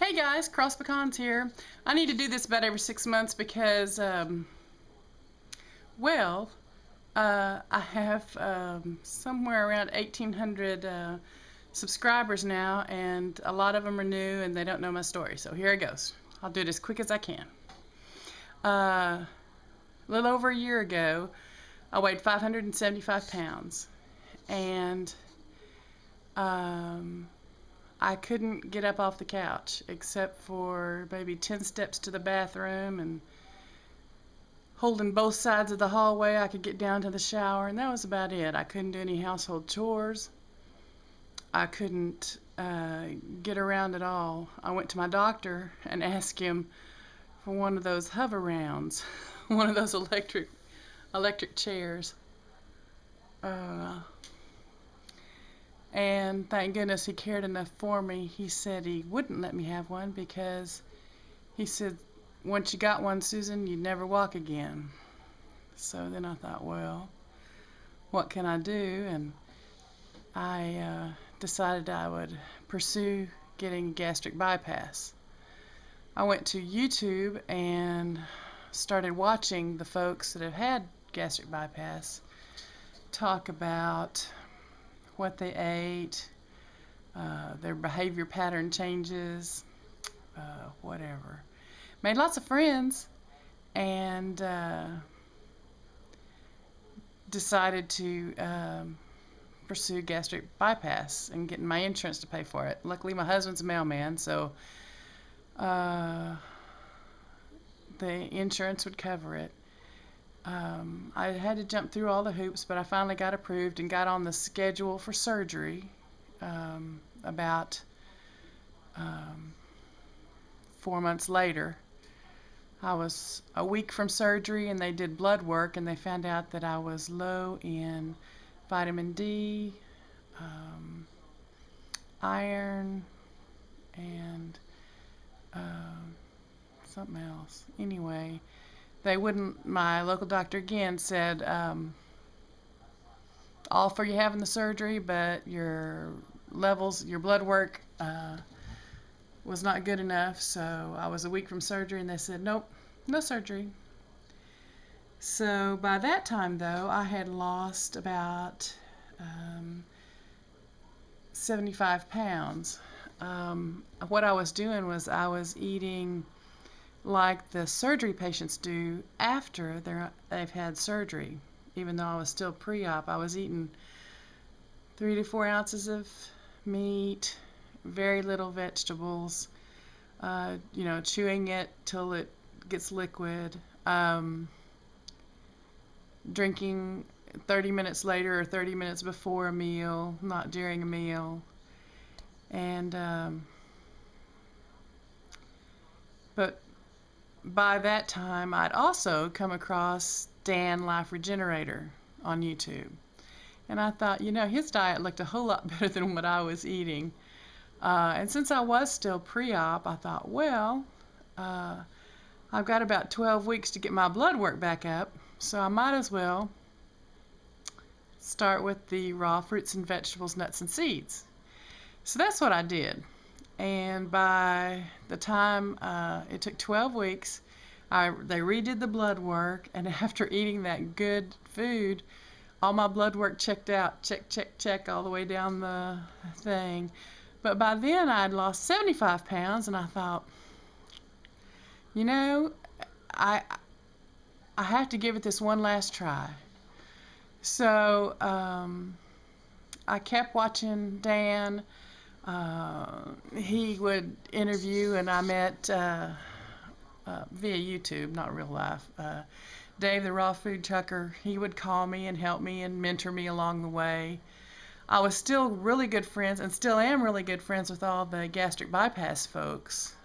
Hey guys, crosspecans here. I need to do this about every 6 months because, I have somewhere around 1,800 subscribers now, and a lot of them are new and they don't know my story. So here it goes. I'll do it as quick as I can. A little over a year ago, I weighed 575 pounds, and I couldn't get up off the couch except for maybe 10 steps to the bathroom, and holding both sides of the hallway I could get down to the shower, and that was about it. I couldn't do any household chores. I couldn't get around at all. I went to my doctor and asked him for one of those hover rounds, one of those electric chairs. And thank goodness he cared enough for me. He said he wouldn't let me have one because he said, once you got one, Susan, you'd never walk again. So then I thought, well, what can I do? And I decided I would pursue getting gastric bypass. I went to YouTube and started watching the folks that have had gastric bypass talk about what they ate, their behavior pattern changes, whatever. Made lots of friends, and decided to pursue gastric bypass and getting my insurance to pay for it. Luckily, my husband's a mailman, so the insurance would cover it. I had to jump through all the hoops, but I finally got approved and got on the schedule for surgery about 4 months later. I was a week from surgery, and they did blood work, and they found out that I was low in vitamin D, iron, and something else. Anyway, they wouldn't, my local doctor again said, all for you having the surgery, but your levels, your blood work was not good enough. So I was a week from surgery, and they said, nope, no surgery. So by that time, though, I had lost about 75 pounds. What I was doing was I was eating like the surgery patients do after they've had surgery. Even though I was still pre-op, I was eating 3 to 4 ounces of meat, very little vegetables, chewing it till it gets liquid, drinking 30 minutes later or 30 minutes before a meal, not during a meal. And but by that time, I'd also come across Dan Liferegenerator on YouTube. And I thought, his diet looked a whole lot better than what I was eating. And since I was still pre-op, I thought, well, I've got about 12 weeks to get my blood work back up, so I might as well start with the raw fruits and vegetables, nuts and seeds. So that's what I did. And by the time it took 12 weeks, they redid the blood work, and after eating that good food, all my blood work checked out, check, all the way down the thing. But by then, I'd lost 75 pounds, and I thought, I have to give it this one last try. So I kept watching Dan. He would interview, and I met via YouTube, not real life, Dave the raw food trucker. He would call me and help me and mentor me along the way. I was still really good friends, and still am really good friends with all the gastric bypass folks.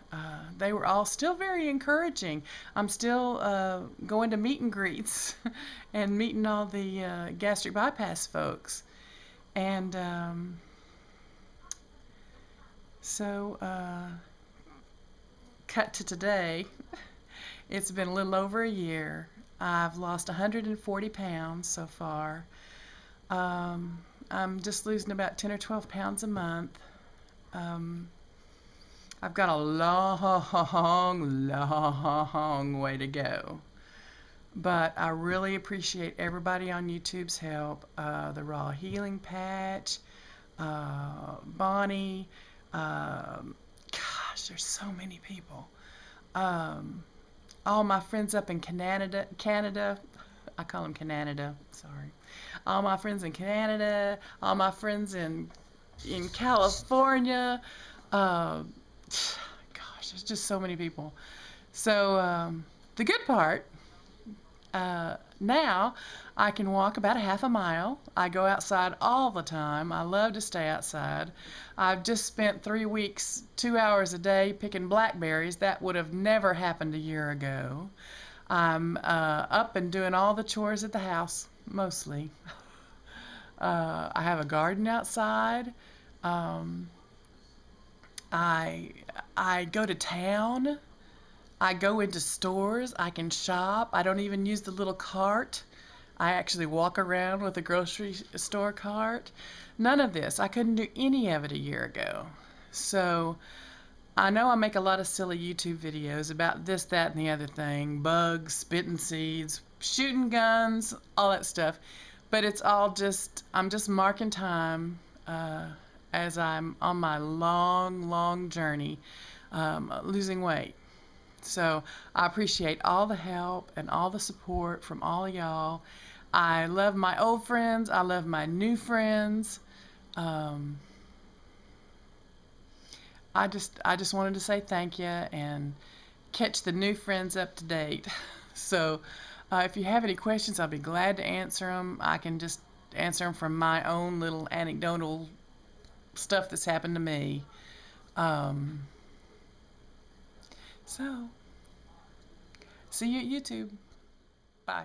They were all still very encouraging. I'm still going to meet and greets and meeting all the gastric bypass folks. And so cut to today. It's been a little over a year. I've lost 140 pounds so far. I'm just losing about 10 or 12 pounds a month. I've got a long, long way to go. But I really appreciate everybody on YouTube's help. The Raw Healing Patch, Bonnie, gosh, there's so many people. All my friends up in Canada, I call them Canada, sorry. All my friends in Canada, all my friends in California. Gosh, there's just so many people. So the good part, now I can walk about a half a mile. I go outside all the time. I love to stay outside. I've just spent 3 weeks, 2 hours a day picking blackberries. That would have never happened a year ago. I'm up and doing all the chores at the house, mostly. I have a garden outside. I go to town. I go into stores. I can shop. I don't even use the little cart. I actually walk around with a grocery store cart. None of this. I couldn't do any of it a year ago. So I know I make a lot of silly YouTube videos about this, that, and the other thing. Bugs, spitting seeds, shooting guns, all that stuff. But it's all just, I'm just marking time as I'm on my long, long journey losing weight. So I appreciate all the help and all the support from all of y'all. I love my old friends. I love my new friends. I just wanted to say thank you and catch the new friends up to date. So if you have any questions, I'll be glad to answer them. I can just answer them from my own little anecdotal stuff that's happened to me. So, see you at YouTube. Bye.